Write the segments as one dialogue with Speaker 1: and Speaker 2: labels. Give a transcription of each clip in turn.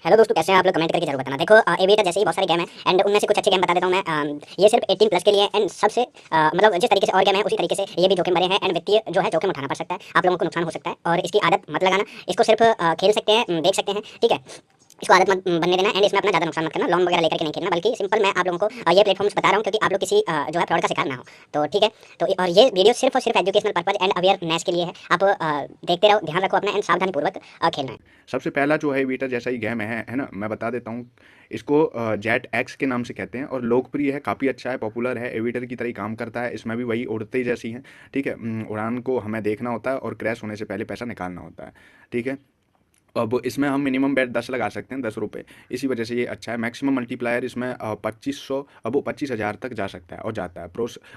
Speaker 1: Hello दोस्तों, कैसे हैं आप लोग? कमेंट करके जरूर बताना। देखो, एविएटर जैसे ही बहुत सारे गेम हैं एंड उनमें से कुछ अच्छे गेम बता देता हूँ मैं। ये सिर्फ 18 प्लस के लिए एंड सबसे मतलब जिस तरीके से और गेम है उसी तरीके से ये भी जोखिम भरे हैं एंड वित्तीय जो है जोखिम उठाना पड़ सकता है, आप लोगों को नुकसान हो सकता है और इसकी आदत मत लगाना। इसको सिर्फ खेल सकते हैं, देख सकते हैं, ठीक है। इसको आदत मत बनने देना एंड इसमें अपना ज़्यादा नुकसान मत करना। लोन वगैरह लेकर के नहीं खेलना, बल्कि सिंपल मैं आप लोगों को ये प्लेटफॉर्म्स बता रहा हूँ क्योंकि आप लोग किसी जो है फ्रॉड का शिकार ना हो। तो ठीक है। तो और ये वीडियो सिर्फ और सिर्फ एजुकेशनल पर्पज एंड अवेयरनेस के लिए है। आप देखते रहो, ध्यान रखो अपना एंड सावधानीपूर्वक खेलना है।
Speaker 2: सबसे पहला जो है वीटर जैसा ही गेम है ना, मैं बता देता हूँ। इसको जेट एक्स के नाम से कहते हैं और लोकप्रिय है, काफ़ी अच्छा है, पॉपुलर है, एविटर की तरह ही काम करता है। इसमें भी वही उड़ते जैसी हैं, ठीक है। उड़ान को हमें देखना होता है और क्रैश होने से पहले पैसा निकालना होता है, ठीक है। अब इसमें हम मिनिमम बेट 10 लगा सकते हैं, 10 रुपये। इसी वजह से ये अच्छा है। मैक्सिमम मल्टीप्लायर इसमें 2500, अब वो 25,000 तक जा सकता है और जाता है।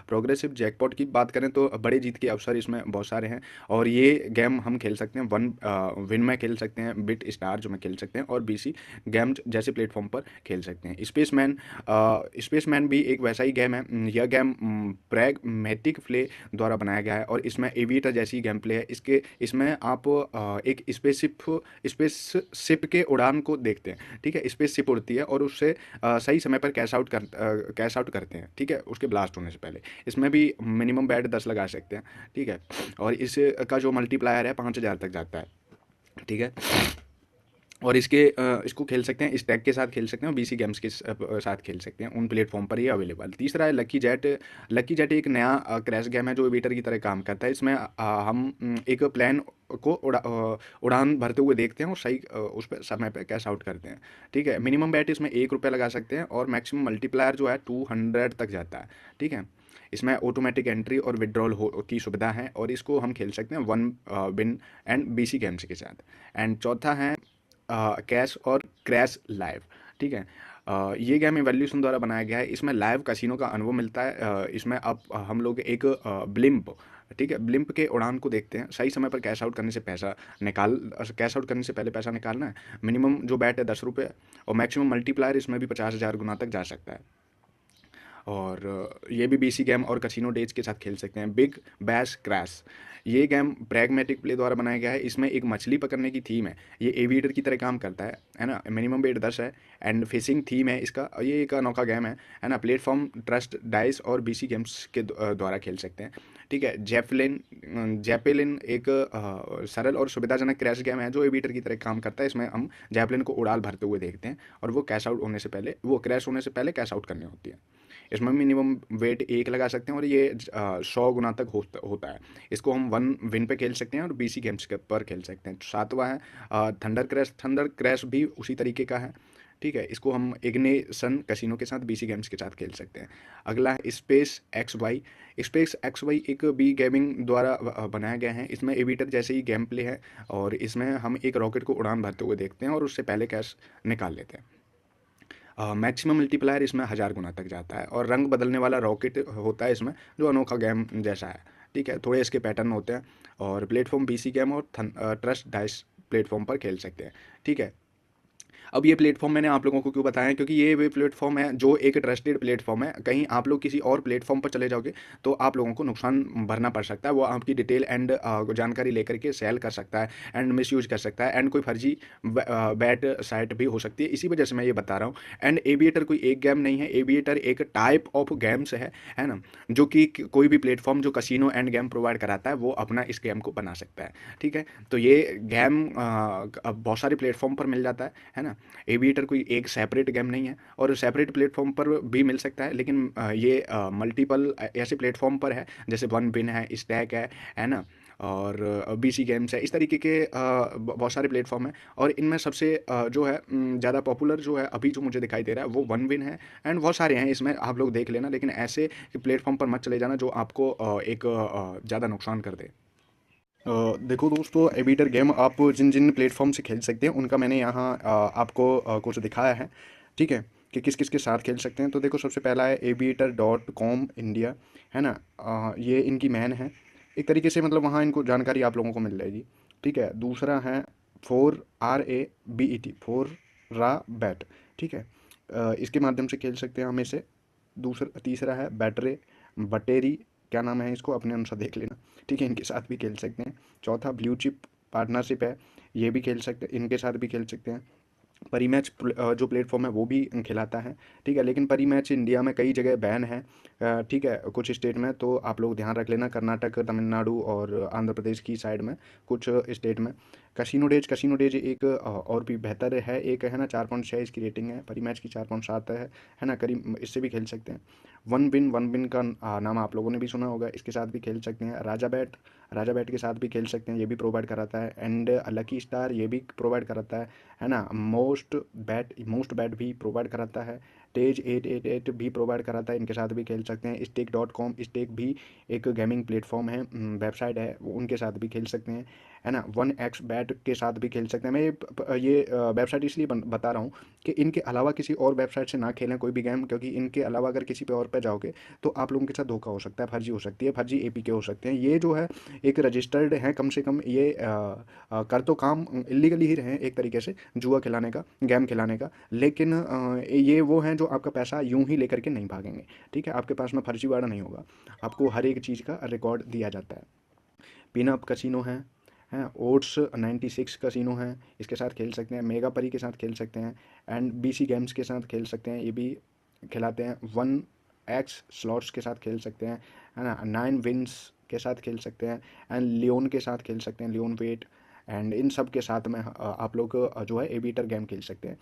Speaker 2: प्रोग्रेसिव जैकपॉट की बात करें तो बड़े जीत के अवसर इसमें बहुत सारे हैं। और ये गेम हम खेल सकते हैं वन विन में खेल सकते हैं, बिट स्टार जो में खेल सकते हैं, और बीसी गेम्स जैसे प्लेटफॉर्म पर खेल सकते हैं। स्पेसमैन भी एक वैसा ही गेम है। यह गेम प्रैग्मेटिक प्ले द्वारा बनाया गया है और इसमें एविएटर जैसी गेम प्ले है। इसमें आप एक स्पेसशिप के उड़ान को देखते हैं, ठीक है। स्पेसशिप उड़ती है और उससे सही समय पर कैश आउट करते हैं, ठीक है, उसके ब्लास्ट होने से पहले। इसमें भी मिनिमम बैट 10 लगा सकते हैं, ठीक है। और इसका जो मल्टीप्लायर है 5,000 तक जाता है, ठीक है। और इसको खेल सकते हैं, स्टैक के साथ खेल सकते हैं और बीसी गेम्स के साथ खेल सकते हैं। उन प्लेटफॉर्म पर ये अवेलेबल। तीसरा है लकी जेट। लकी जेट एक नया क्रैश गेम है जो बीटर की तरह काम करता है। इसमें हम एक प्लेन को उड़ान भरते हुए देखते हैं और सही उस पर समय पर कैश आउट करते हैं, ठीक है। मिनिमम बैट इसमें 1 रुपये लगा सकते हैं और मैक्सिमम मल्टीप्लायर जो है 200 तक जाता है, ठीक है। इसमें ऑटोमेटिक एंट्री और विड्रॉल की सुविधा है और इसको हम खेल सकते हैं one win and BC games के साथ। एंड चौथा है कैश और क्रैश लाइव, ठीक है। ये गेम इवोल्यूशन द्वारा बनाया गया है। इसमें लाइव कैसीनो का अनुभव मिलता है। इसमें अब हम लोग एक ब्लिम्प, ठीक है, ब्लिम्प के उड़ान को देखते हैं। सही समय पर कैश आउट करने से पहले पैसा निकालना है। मिनिमम जो बैट है 10 रुपये और मैक्सिमम मल्टीप्लायर इसमें भी 50,000 गुना तक जा सकता है। और ये भी बीसी गेम और कसिनो डेज के साथ खेल सकते हैं। बिग बैश क्रैश, ये गेम प्रैग्मेटिक प्ले द्वारा बनाया गया है। इसमें एक मछली पकड़ने की थीम है। ये एविएटर की तरह काम करता है ना। मिनिमम वेट 10 है एंड फिशिंग थीम है इसका। ये एक अनोखा गेम है ना। प्लेटफॉर्म ट्रस्ट डाइस और बीसी गेम्स के द्वारा खेल सकते हैं, ठीक है। जैपेलिन एक सरल और सुविधाजनक क्रैश गेम है जो एविएटर की तरह काम करता है। इसमें हम जैपलिन को उड़ाल भरते हुए देखते हैं और वो क्रैश होने से पहले कैश आउट करनी होती है। इसमें मिनिमम वेट 1 लगा सकते हैं और ये 100 गुना तक होता है। इसको हम वन विन पे खेल सकते हैं और बीसी गेम्स के पर खेल सकते हैं। सातवां है थंडर क्रैश। थंडर क्रैश भी उसी तरीके का है, ठीक है। इसको हम इग्निशन कैसीनो के साथ बीसी गेम्स के साथ खेल सकते हैं। अगला है space X Y. Space X Y एक बी गेमिंग द्वारा बनाया गया है। इसमें एविटर जैसे ही गेम प्ले है और इसमें हम एक रॉकेट को उड़ान भरते हुए देखते हैं और उससे पहले कैश निकाल लेते हैं। मैक्सिमम मल्टीप्लायर इसमें 1,000 गुना तक जाता है और रंग बदलने वाला रॉकेट होता है इसमें, जो अनोखा गेम जैसा है, ठीक है। थोड़े इसके पैटर्न होते हैं और प्लेटफॉर्म बीसी गेम और ट्रस्ट डाइस प्लेटफॉर्म पर खेल सकते हैं, ठीक है। अब ये प्लेटफॉर्म मैंने आप लोगों को क्यों बताया, क्योंकि ये वे प्लेटफॉर्म है जो एक ट्रस्टेड प्लेटफॉर्म है। कहीं आप लोग किसी और प्लेटफॉर्म पर चले जाओगे तो आप लोगों को नुकसान भरना पड़ सकता है। वो आपकी डिटेल एंड जानकारी लेकर के सेल कर सकता है एंड मिस यूज कर सकता है एंड कोई फर्जी बैट साइट भी हो सकती है। इसी वजह से मैं ये बता रहा हूँ। एंड एविएटर कोई एक गेम नहीं है, एविएटर एक टाइप ऑफ गेम्स है ना, जो कि कोई भी प्लेटफॉर्म जो कसिनो एंड गेम प्रोवाइड कराता है वो अपना इस गेम को बना सकता है, ठीक है। तो ये गेम अब बहुत सारे प्लेटफॉर्म पर मिल जाता है ना। एविएटर कोई एक सेपरेट गेम नहीं है और सेपरेट प्लेटफॉर्म पर भी मिल सकता है, लेकिन ये मल्टीपल ऐसे प्लेटफॉर्म पर है जैसे वन पिन है, स्टैक है ना, और बीसी गेम्स है। इस तरीके के बहुत सारे प्लेटफॉर्म हैं और इनमें सबसे जो है ज़्यादा पॉपुलर जो है अभी जो मुझे दिखाई दे रहा है वो वन विन है। एंड बहुत सारे हैं इसमें, आप लोग देख लेना, लेकिन ऐसे प्लेटफॉर्म पर मत चले जाना जो आपको एक ज़्यादा नुकसान कर दे। देखो दोस्तों, एविटर गेम आप जिन जिन प्लेटफॉर्म से खेल सकते हैं उनका मैंने यहाँ आपको कुछ दिखाया है, ठीक है, कि किस किस के साथ खेल सकते हैं। तो देखो, सबसे पहला है aviator.com इंडिया, है ना। ये इनकी मैन है एक तरीके से, मतलब वहाँ इनको जानकारी आप लोगों को मिल जाएगी, ठीक है। दूसरा है फोर रा बैट, ठीक है। इसके माध्यम से खेल सकते हैं हम इसे। तीसरा है बटेरी, क्या नाम है, इसको अपने अनुसार देख लेना, ठीक है, इनके साथ भी खेल सकते हैं। चौथा ब्लू चिप पार्टनरशिप है, ये भी खेल सकते, इनके साथ भी खेल सकते हैं। परी मैच जो प्लेटफॉर्म है वो भी खिलाता है, ठीक है। लेकिन परी मैच इंडिया में कई जगह बैन है, ठीक है, कुछ स्टेट में, तो आप लोग ध्यान रख लेना, कर्नाटक, तमिलनाडु और आंध्र प्रदेश की साइड में कुछ स्टेट में। कसिनो डेज एक और भी बेहतर है, एक है ना 4.6 इसकी रेटिंग है, परी मैच की 4.7 है ना, करीब इससे भी खेल सकते हैं। वन बिन का नाम आप लोगों ने भी सुना होगा, इसके साथ भी खेल सकते हैं। राजा बैट के साथ भी खेल सकते हैं, ये भी प्रोवाइड कराता है। एंड लकी स्टार ये भी प्रोवाइड कराता है ना। मोस्ट बैट भी प्रोवाइड कराता है। तेज 888 भी प्रोवाइड कराता है, इनके साथ भी खेल सकते हैं। स्टेक स्टेक भी एक गेमिंग प्लेटफॉर्म है, वेबसाइट है, उनके साथ भी खेल सकते हैं, है ना। 1x बैट के साथ भी खेल सकते हैं। मैं ये वेबसाइट इसलिए बता रहा हूँ कि इनके अलावा किसी और वेबसाइट से ना खेलें कोई भी गेम, क्योंकि इनके अलावा अगर किसी पे और पे जाओगे तो आप लोगों के साथ धोखा हो सकता है, फर्जी हो सकती है, फर्जी एपीके हो सकते हैं। ये जो है एक रजिस्टर्ड है, कम से कम ये कर तो काम इलीगली ही रहे हैं एक तरीके से, जुआ खिलाने का, गेम खिलाने का, लेकिन ये वो हैं जो आपका पैसा यूं ही लेकर के नहीं भागेंगे, ठीक है। आपके पास में फर्जीवाड़ा नहीं होगा, आपको हर एक चीज़ का रिकॉर्ड दिया जाता है। पिनअप कसिनो है ओट्स 96 कसिनो है, इसके साथ खेल सकते हैं। मेगा परी के साथ खेल सकते हैं, एंड बीसी गेम्स के साथ खेल सकते हैं, ये भी खिलाते हैं। 1x स्लॉट्स के साथ खेल सकते हैं, है ना। 9 विंस के साथ खेल सकते हैं, एंड लियोन के साथ खेल सकते हैं, लियोन वेट। एंड इन सब के साथ में आप लोग जो है एविटर गेम खेल सकते हैं।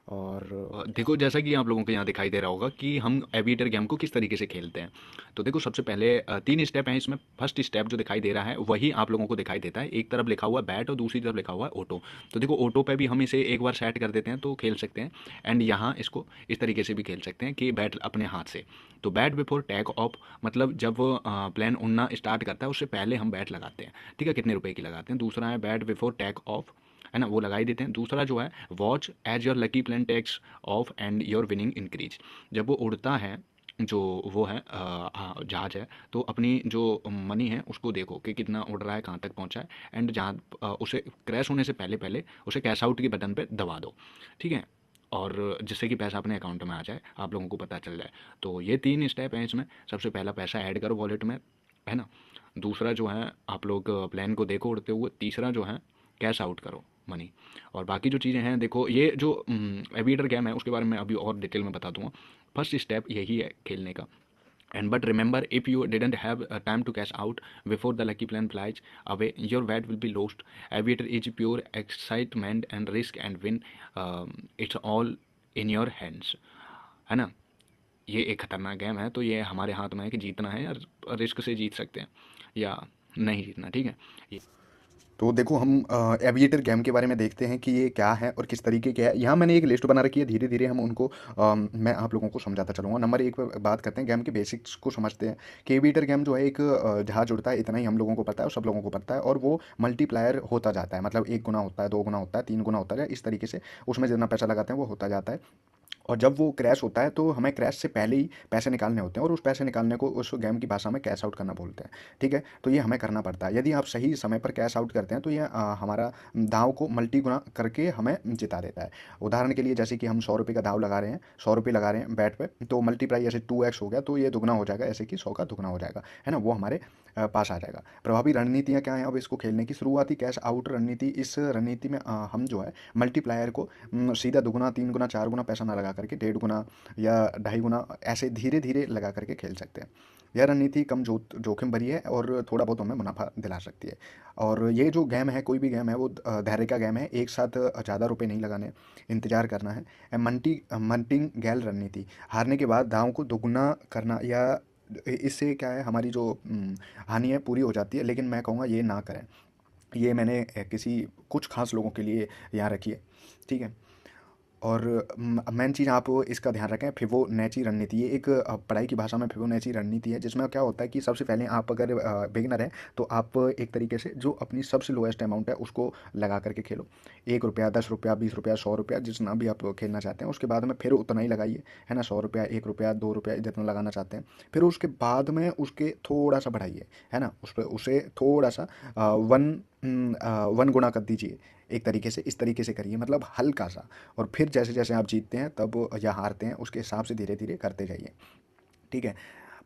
Speaker 2: और
Speaker 3: देखो जैसा कि आप लोगों को यहाँ दिखाई दे रहा होगा कि हम एविएटर गेम को किस तरीके से खेलते हैं। तो देखो सबसे पहले 3 स्टेप हैं इसमें। फर्स्ट स्टेप जो दिखाई दे रहा है वही आप लोगों को दिखाई देता है, एक तरफ लिखा हुआ है बैट और दूसरी तरफ लिखा हुआ है ऑटो। तो देखो ऑटो पे भी हम इसे एक बार सेट कर देते हैं तो खेल सकते हैं। एंड यहाँ इसको इस तरीके से भी खेल सकते हैं कि बैट अपने हाथ से। तो बैट बिफोर टैग ऑफ, मतलब जब प्लेन उड़ना स्टार्ट करता है उससे पहले हम बैट लगाते हैं, ठीक है, कितने रुपए की लगाते हैं। दूसरा है बैट बिफोर टैग ऑफ, है ना, वो लगा ही देते हैं। दूसरा जो है watch as your lucky plane takes off and your winning increase. जब वो उड़ता है, जो वो है हाँ जहाज है, तो अपनी जो मनी है उसको देखो कि कितना उड़ रहा है, कहाँ तक पहुँचा है। एंड जहाँ उसे क्रैश होने से पहले पहले उसे कैश आउट के बटन पे दबा दो, ठीक है, और जिससे कि पैसा अपने अकाउंट में आ जाए, आप लोगों को पता चल जाए। तो ये 3 स्टेप हैं इसमें। सबसे पहला पैसा ऐड करो वॉलेट में, है ना। दूसरा जो है आप लोग प्लान को देखो उड़ते हुए। तीसरा जो है कैश आउट करो मनी। और बाकी जो चीज़ें हैं देखो, ये जो एविएटर गेम है उसके बारे में अभी और डिटेल में बता दूंगा। फर्स्ट स्टेप यही है खेलने का। And but remember if you didn't have time to cash out before the lucky plan flies away your wait will be lost. Aviator is pure excitement and risk and win, it's all in your hands, है ना। ये एक खतरनाक game है, तो ये हमारे हाथ में है कि जीतना है या रिस्क से जीत सकते हैं या नहीं जीतना, ठीक है। ये
Speaker 2: तो देखो हम एविएटर गेम के बारे में देखते हैं कि ये क्या है और किस तरीके के है। यहाँ मैंने एक लिस्ट बना रखी है, धीरे धीरे हम उनको मैं आप लोगों को समझाता चलूँगा। नंबर 1 पे बात करते हैं गेम के बेसिक्स को समझते हैं कि एविएटर गेम जो है एक जहाज उड़ता है, इतना ही हम लोगों को पता है और सब लोगों को पता है, और वो मल्टीप्लायर होता जाता है, मतलब 1 गुना होता है, 2 गुना होता है, 3 गुना होता है, इस तरीके से उसमें जितना पैसा लगाते हैं वो होता जाता है। और जब वो क्रैश होता है तो हमें क्रैश से पहले ही पैसे निकालने होते हैं, और उस पैसे निकालने को उस गेम की भाषा में कैश आउट करना बोलते हैं, ठीक है। तो ये हमें करना पड़ता है। यदि आप सही समय पर कैश आउट करते हैं तो ये हमारा दाव को मल्टी गुना करके हमें जिता देता है। उदाहरण के लिए जैसे कि हम 100 रुपये का दाव लगा रहे हैं, 100 रुपये लगा रहे हैं बैट पे, तो मल्टीप्लाई ऐसे 2x हो गया, तो ये दुगना हो जाएगा, ऐसे कि 100 का दुगना हो जाएगा, है ना, वो हमारे पास आ जाएगा। प्रभावी रणनीतियाँ क्या हैं अब इसको खेलने की? शुरुआती कैश आउट रणनीति, इस रणनीति में हम जो है मल्टीप्लायर को सीधा दुगुना, 3 गुना, 4 गुना पैसा ना लगा करके 1.5 गुना या 2.5 गुना ऐसे धीरे धीरे लगा करके खेल सकते हैं। यह रणनीति कम जोखिम भरी है और थोड़ा बहुत हमें मुनाफा दिला सकती है। और ये जो गेम है, कोई भी गेम है, वो धैर्य का गेम है, एक साथ ज़्यादा रुपए नहीं लगाने, इंतजार करना है। मंटिंग गैल रणनीति, हारने के बाद दांव को दोगुना करना, या इससे क्या है, हमारी जो हानि है पूरी हो जाती है, लेकिन मैं कहूँगा ये ना करें। ये मैंने किसी कुछ खास लोगों के लिए यहाँ रखी है, ठीक है। और मेन चीज़ आप इसका ध्यान रखें, फिबोनाची रणनीति, ये एक पढ़ाई की भाषा में फिबोनाची रणनीति है, जिसमें क्या होता है कि सबसे पहले आप अगर बिगिनर हैं तो आप एक तरीके से जो अपनी सबसे लोएस्ट अमाउंट है उसको लगा करके खेलो। 1 रुपया, 10 रुपया, 20 रुपया, 100 रुपया, जितना भी आप खेलना चाहते हैं, उसके बाद में फिर उतना ही लगाइए, है ना। 100 रुपया, 1 रुपया, 2 रुपया, जितना लगाना चाहते हैं, फिर उसके बाद में उसके थोड़ा सा बढ़ाइए, है ना, उस पर उसे थोड़ा सा वन गुना कर दीजिए, एक तरीके से इस तरीके से करिए, मतलब हल्का सा। और फिर जैसे जैसे आप जीतते हैं तब या हारते हैं उसके हिसाब से धीरे धीरे करते जाइए, ठीक है।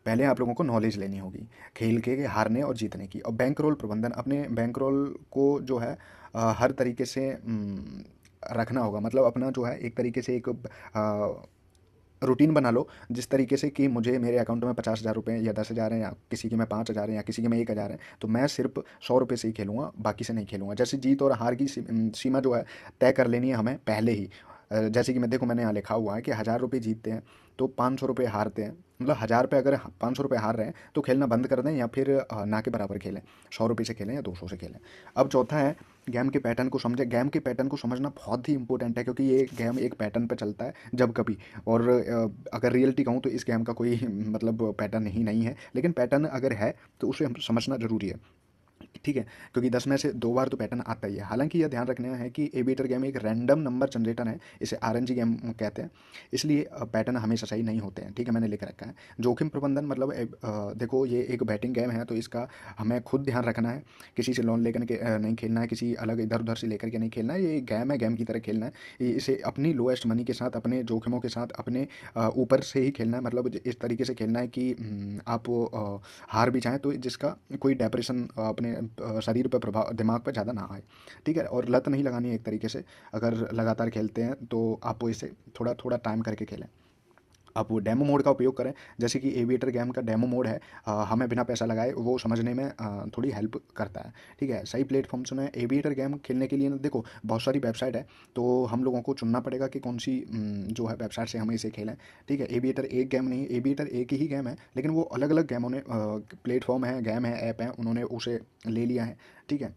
Speaker 2: पहले आप लोगों को नॉलेज लेनी होगी खेल के हारने और जीतने की। और बैंक रोल प्रबंधन, अपने बैंक रोल को जो है हर तरीके से रखना होगा, मतलब अपना जो है एक तरीके से एक रूटीन बना लो, जिस तरीके से कि मुझे मेरे अकाउंट में 50,000 रुपये या 10,000 हैं, या किसी के में 5,000 हैं, या किसी के में 1,000 है, तो मैं सिर्फ 100 रुपये से ही खेलूँगा, बाकी से नहीं खेलूँगा। जैसे जीत और हार की सीमा जो है तय कर लेनी है हमें पहले ही। जैसे कि मैं देखो, मैंने यहाँ लिखा हुआ है कि 1,000 रुपये जीतते हैं तो 500 रुपये हारते हैं, मतलब 1,000 पे अगर 500 रुपये हार रहे हैं तो खेलना बंद कर दें, या फिर ना के बराबर खेलें, 100 रुपये से खेलें या 200 से खेलें। अब चौथा है, गेम के पैटर्न को समझें। गेम के पैटर्न को समझना बहुत ही इंपॉर्टेंट है, क्योंकि ये गेम एक पैटर्न पे चलता है जब कभी। और अगर रियलिटी कहूँ तो इस गेम का कोई मतलब पैटर्न ही नहीं है, लेकिन पैटर्न अगर है तो उसे हम समझना ज़रूरी है, ठीक है, क्योंकि 10 में से 2 बार तो पैटर्न आता ही है। हालांकि यह ध्यान रखना है कि एविएटर गेम एक रैंडम नंबर जनरेटर है, इसे आरएनजी गेम कहते हैं, इसलिए पैटर्न हमेशा सही नहीं होते हैं, ठीक है, मैंने लिख रखा है। जोखिम प्रबंधन मतलब देखो, ये एक बैटिंग गेम है तो इसका हमें खुद ध्यान रखना है, किसी से लोन लेकर के नहीं खेलना है, किसी अलग इधर उधर से लेकर के नहीं खेलना है। ये गेम है, गेम की तरह खेलना है। इसे अपनी लोएस्ट मनी के साथ, अपने जोखिमों के साथ, अपने ऊपर से ही खेलना है, मतलब इस तरीके से खेलना है कि आप हार भी चाहें तो जिसका कोई डिप्रेशन अपने शरीर पर प्रभाव, दिमाग पर ज़्यादा ना आए, ठीक है। और लत नहीं लगानी है एक तरीके से। अगर लगातार खेलते हैं तो आप इसे थोड़ा थोड़ा टाइम करके खेलें। आप वो डेमो मोड का उपयोग करें, जैसे कि एविएटर गेम का डेमो मोड है, हमें बिना पैसा लगाए वो समझने में थोड़ी हेल्प करता है, ठीक है। सही प्लेटफॉर्म चुनें। एविएटर गेम खेलने के लिए ना, देखो बहुत सारी वेबसाइट है, तो हम लोगों को चुनना पड़ेगा कि कौन सी जो है वेबसाइट से हम इसे खेलें, ठीक है। एविएटर एक गेम नहीं, एविएटर एक ही गेम है, लेकिन वो अलग अलग गेमों ने प्लेटफॉर्म है, गेम है, ऐप है, उन्होंने उसे ले लिया है, ठीक है।